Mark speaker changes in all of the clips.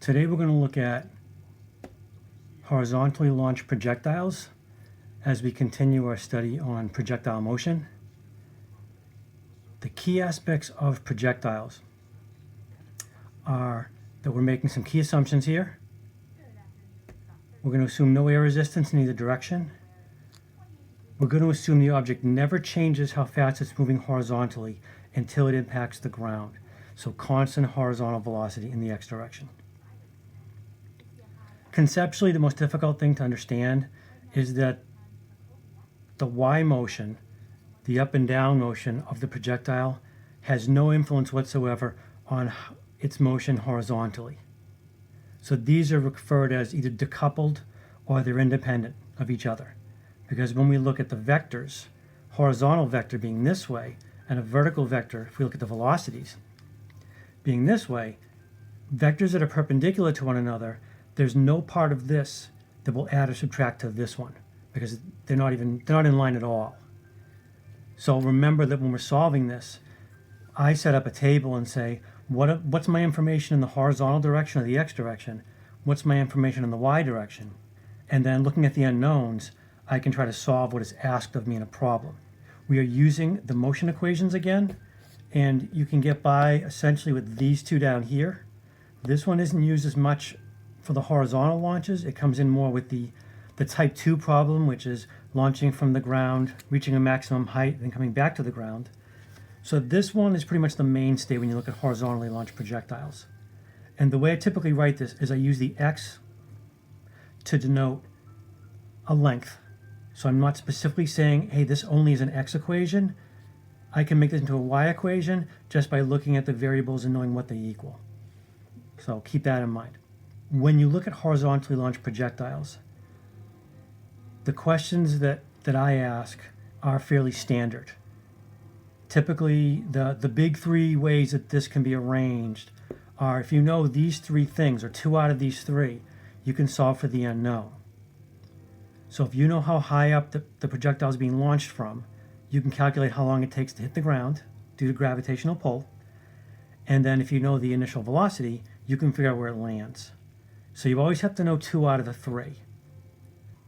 Speaker 1: Today we're going to look at horizontally launched projectiles as we continue our study on projectile motion. The key aspects of projectiles are that we're making some key assumptions here. We're going to assume no air resistance in either direction. We're going to assume the object never changes how fast it's moving horizontally until it impacts the ground. So constant horizontal velocity in the x direction. Conceptually, the most difficult thing to understand is that the y motion, the up and down motion of the projectile, has no influence whatsoever on its motion horizontally. So these are referred as either decoupled or they're independent of each other. Because when we look at the vectors, horizontal vector being this way, and a vertical vector, if we look at the velocities, being this way, vectors that are perpendicular to one another, there's no part of this that will add or subtract to this one because they're not in line at all. So remember that when we're solving this, I set up a table and say, what's my information in the horizontal direction or the x direction? What's my information in the y direction? And then looking at the unknowns, I can try to solve what is asked of me in a problem. We are using the motion equations again, and you can get by essentially with these two down here. This one isn't used as much for the horizontal launches. It comes in more with the type 2 problem, which is launching from the ground, reaching a maximum height, then coming back to the ground. So this one is pretty much the mainstay when you look at horizontally launched projectiles. And the way I typically write this is I use the x to denote a length. So I'm not specifically saying, hey, this only is an x equation. I can make this into a y equation just by looking at the variables and knowing what they equal. So keep that in mind. When you look at horizontally launched projectiles, the questions that I ask are fairly standard. Typically, the big three ways that this can be arranged are if you know these three things, or two out of these three, you can solve for the unknown. So if you know how high up the projectile is being launched from, you can calculate how long it takes to hit the ground due to gravitational pull. And then if you know the initial velocity, you can figure out where it lands. So you always have to know two out of the three.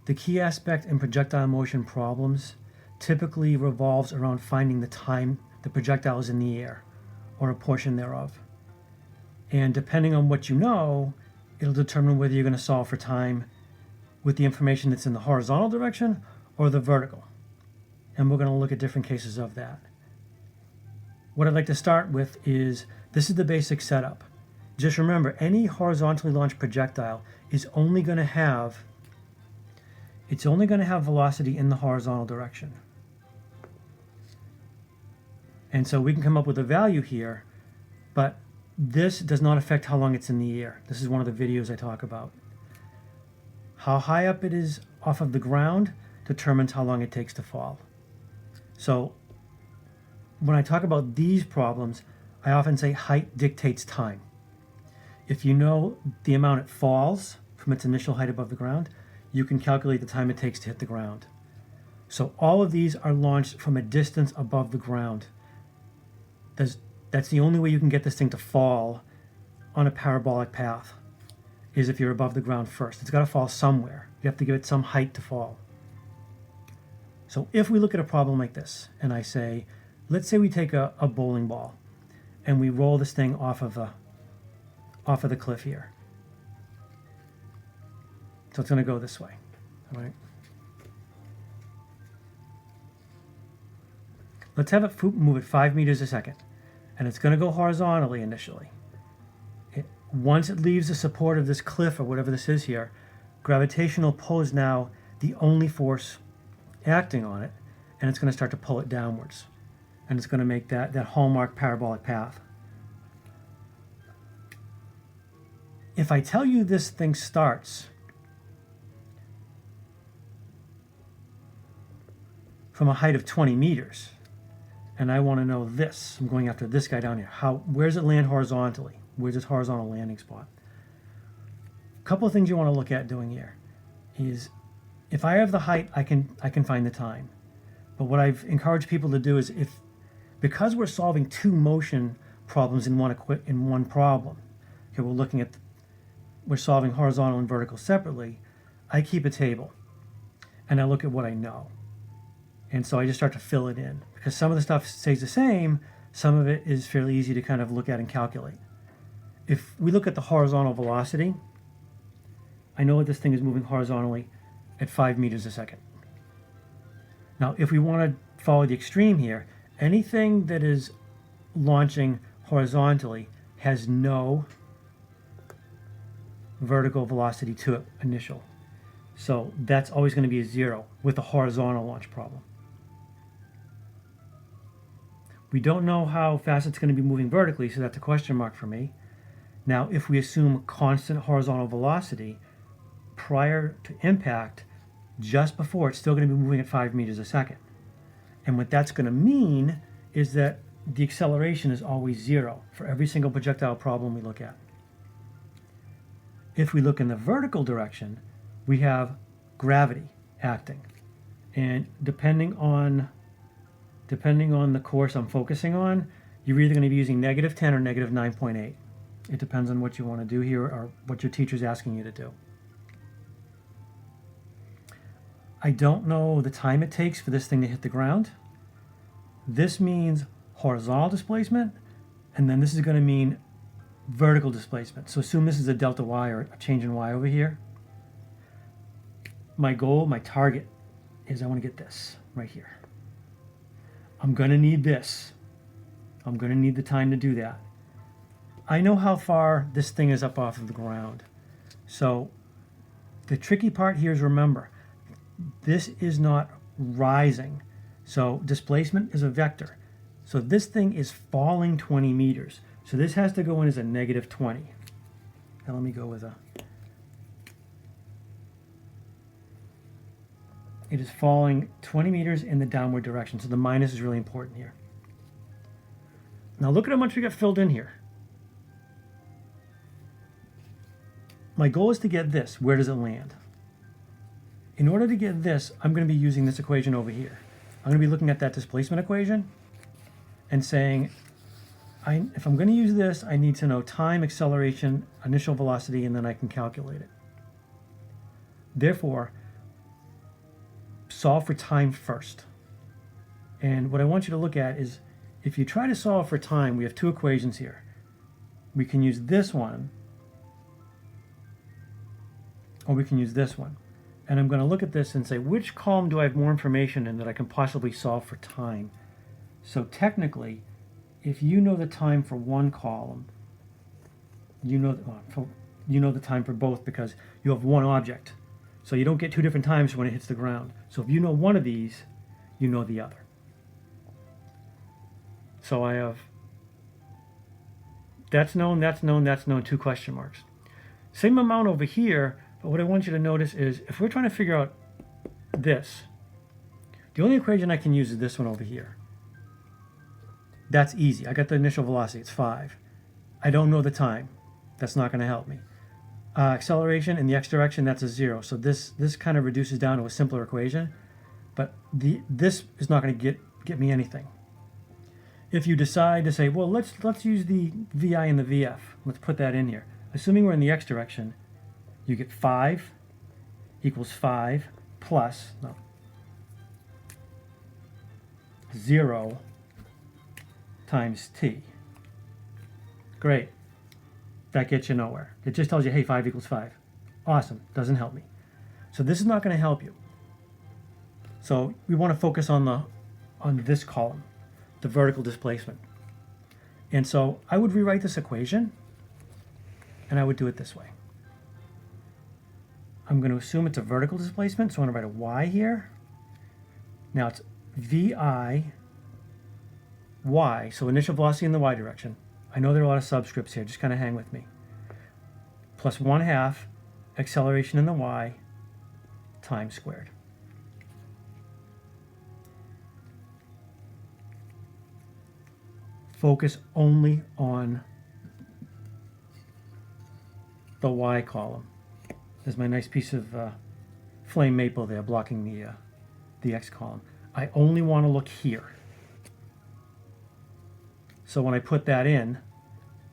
Speaker 1: The key aspect in projectile motion problems typically revolves around finding the time the projectile is in the air, or a portion thereof. And depending on what you know, it'll determine whether you're going to solve for time with the information that's in the horizontal direction or the vertical. And we're going to look at different cases of that. What I'd like to start with is, this is the basic setup. Just remember, any horizontally launched projectile is only going to have velocity in the horizontal direction. And so we can come up with a value here, but this does not affect how long it's in the air. This is one of the videos I talk about. How high up it is off of the ground determines how long it takes to fall. So when I talk about these problems, I often say height dictates time. If you know the amount it falls from its initial height above the ground, you can calculate the time it takes to hit the ground. So all of these are launched from a distance above the ground. That's the only way you can get this thing to fall on a parabolic path, is if you're above the ground first. It's got to fall somewhere. You have to give it some height to fall. So if we look at a problem like this, and I say, let's say we take a bowling ball, and we roll this thing off of the cliff here. So it's going to go this way. All right. Let's have it move at 5 meters a second. And it's going to go horizontally initially. Once it leaves the support of this cliff or whatever this is here, gravitational pull is now the only force acting on it, and it's going to start to pull it downwards. And it's going to make that hallmark parabolic path. If I tell you this thing starts from a height of 20 meters, and I want to know this, I'm going after this guy down here. Where does it land horizontally? Where's its horizontal landing spot? A couple of things you want to look at doing here is, if I have the height, I can find the time. But what I've encouraged people to do is, because we're solving two motion problems in one problem. Okay, we're looking at we're solving horizontal and vertical separately, I keep a table and I look at what I know. And so I just start to fill it in because some of the stuff stays the same, some of it is fairly easy to kind of look at and calculate. If we look at the horizontal velocity, I know that this thing is moving horizontally at 5 meters a second. Now, if we want to follow the extreme here, anything that is launching horizontally has no vertical velocity to it initial. So that's always going to be a 0 with a horizontal launch problem. We don't know how fast it's going to be moving vertically, so that's a question mark for me. Now, if we assume constant horizontal velocity prior to impact, just before, it's still going to be moving at 5 meters a second. And what that's going to mean is that the acceleration is always 0 for every single projectile problem we look at. If we look in the vertical direction, we have gravity acting. And depending on the course I'm focusing on, you're either going to be using -10 or -9.8. It depends on what you want to do here or what your teacher's asking you to do. I don't know the time it takes for this thing to hit the ground. This means horizontal displacement, and then this is going to mean vertical displacement. So assume this is a delta y or a change in y over here. My goal, my target, is I want to get this right here. I'm going to need this. I'm going to need the time to do that. I know how far this thing is up off of the ground. So the tricky part here is, remember, this is not rising. So displacement is a vector. So this thing is falling 20 meters. So this has to go in as a -20. Now let me go with a... It is falling 20 meters in the downward direction. So the minus is really important here. Now look at how much we got filled in here. My goal is to get this. Where does it land? In order to get this, I'm going to be using this equation over here. I'm going to be looking at that displacement equation and saying, if I'm going to use this, I need to know time, acceleration, initial velocity, and then I can calculate it. Therefore, solve for time first. And what I want you to look at is, if you try to solve for time, we have two equations here. We can use this one, or we can use this one. And I'm going to look at this and say, which column do I have more information in that I can possibly solve for time? So technically, if you know the time for one column, you know the time for both because you have one object. So you don't get two different times when it hits the ground. So if you know one of these, you know the other. So I have that's known, that's known, that's known, 2 question marks. Same amount over here, but what I want you to notice is if we're trying to figure out this, the only equation I can use is this one over here. That's easy. I got the initial velocity, it's 5. I don't know the time. That's not going to help me. Acceleration in the x direction, that's a 0. So this kind of reduces down to a simpler equation, but this is not going to get me anything. If you decide to say, well, let's use the VI and the VF. Let's put that in here. Assuming we're in the x direction, you get 5 equals 5 plus 0 times t. Great. That gets you nowhere. It just tells you, hey, 5 equals 5. Awesome. Doesn't help me. So this is not going to help you. So we want to focus on this column, the vertical displacement. And so I would rewrite this equation, and I would do it this way. I'm going to assume it's a vertical displacement, so I'm going to write a y here. Now it's VI y, so initial velocity in the y direction. I know there are a lot of subscripts here, just kind of hang with me. Plus 1/2 acceleration in the y time squared. Focus only on the y column. There's my nice piece of flame maple there blocking the x column. I only want to look here. So when I put that in,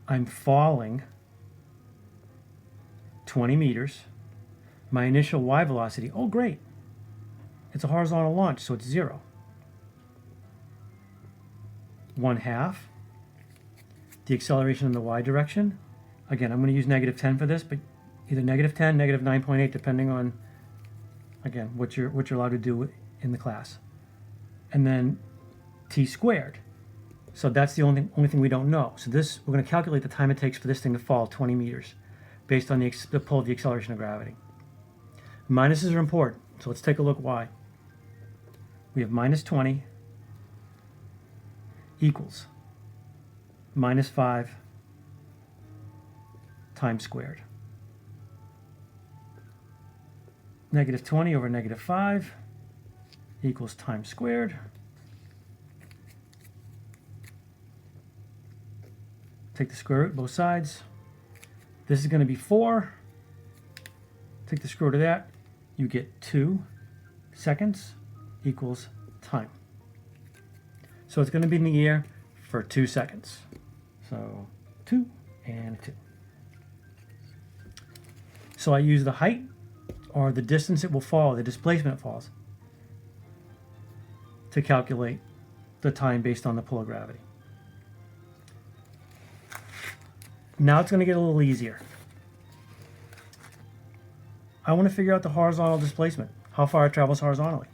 Speaker 1: I'm falling 20 meters. My initial y velocity, oh great, it's a horizontal launch, so it's 0. 1/2 the acceleration in the y direction. Again, I'm going to use -10 for this, but either -10, -9.8, depending on, again, what you're allowed to do in the class. And then t squared. So that's the only thing we don't know. So this, we're going to calculate the time it takes for this thing to fall 20 meters based on the pull of the acceleration of gravity. Minuses are important, so let's take a look why. We have -20 equals -5 time squared. -20 over -5 equals time squared. Take the square root both sides. This is going to be 4. Take the square root of that. You get 2 seconds equals time. So it's going to be in the air for 2 seconds. So 2 and 2. So I use the height or the distance it will fall, the displacement it falls, to calculate the time based on the pull of gravity. Now it's going to get a little easier. I want to figure out the horizontal displacement, how far it travels horizontally.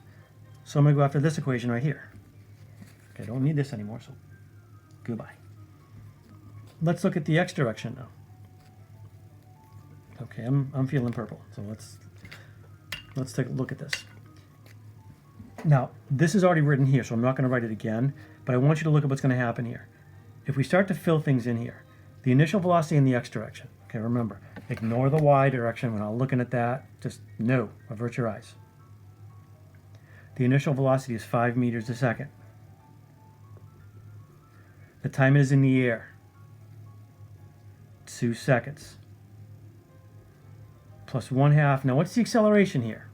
Speaker 1: So I'm going to go after this equation right here. Okay, I don't need this anymore, so goodbye. Let's look at the x direction now. Okay, I'm feeling purple, so let's take a look at this. Now, this is already written here, so I'm not going to write it again, but I want you to look at what's going to happen here. If we start to fill things in here, the initial velocity in the x direction. Okay, remember, ignore the y direction. We're not looking at that. Just no, avert your eyes. The initial velocity is 5 meters a second. The time it is in the air, 2 seconds. Plus 1/2. Now, what's the acceleration here?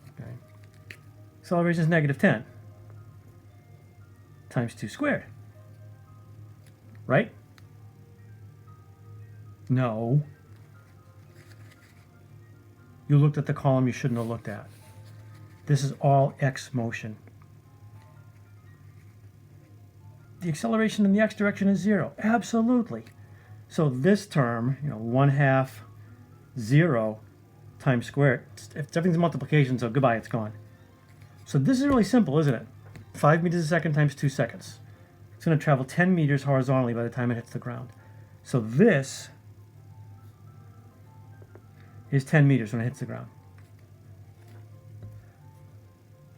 Speaker 1: Okay. Acceleration is -10. Times 2 squared. Right? No. You looked at the column you shouldn't have looked at. This is all x motion. The acceleration in the x direction is 0. Absolutely. So this term, 1/2 0 times squared, everything's multiplication, so goodbye, it's gone. So this is really simple, isn't it? 5 meters a second times 2 seconds. It's going to travel 10 meters horizontally by the time it hits the ground. So this is 10 meters when it hits the ground.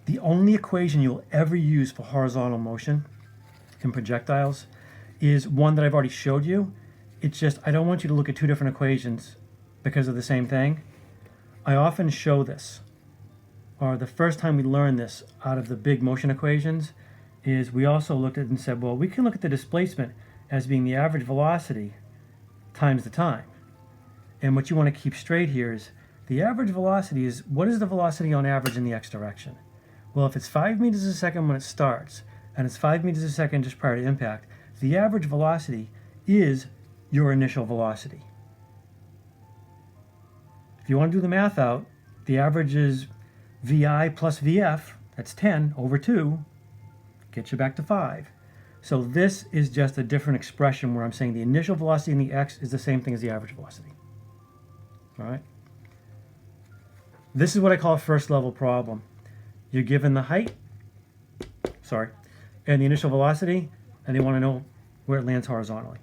Speaker 1: The only equation you'll ever use for horizontal motion in projectiles is one that I've already showed you. It's just, I don't want you to look at 2 different equations because of the same thing. I often show this, or the first time we learned this out of the big motion equations, is we also looked at it and said, well, we can look at the displacement as being the average velocity times the time. And what you want to keep straight here is the average velocity is, what is the velocity on average in the x direction? Well, if it's 5 meters a second when it starts, and it's 5 meters a second just prior to impact, the average velocity is your initial velocity. If you want to do the math out, the average is VI plus VF, that's 10 over 2, gets you back to 5. So this is just a different expression where I'm saying the initial velocity in the x is the same thing as the average velocity. All right? This is what I call a first level problem. You're given the height, and the initial velocity, and they want to know where it lands horizontally.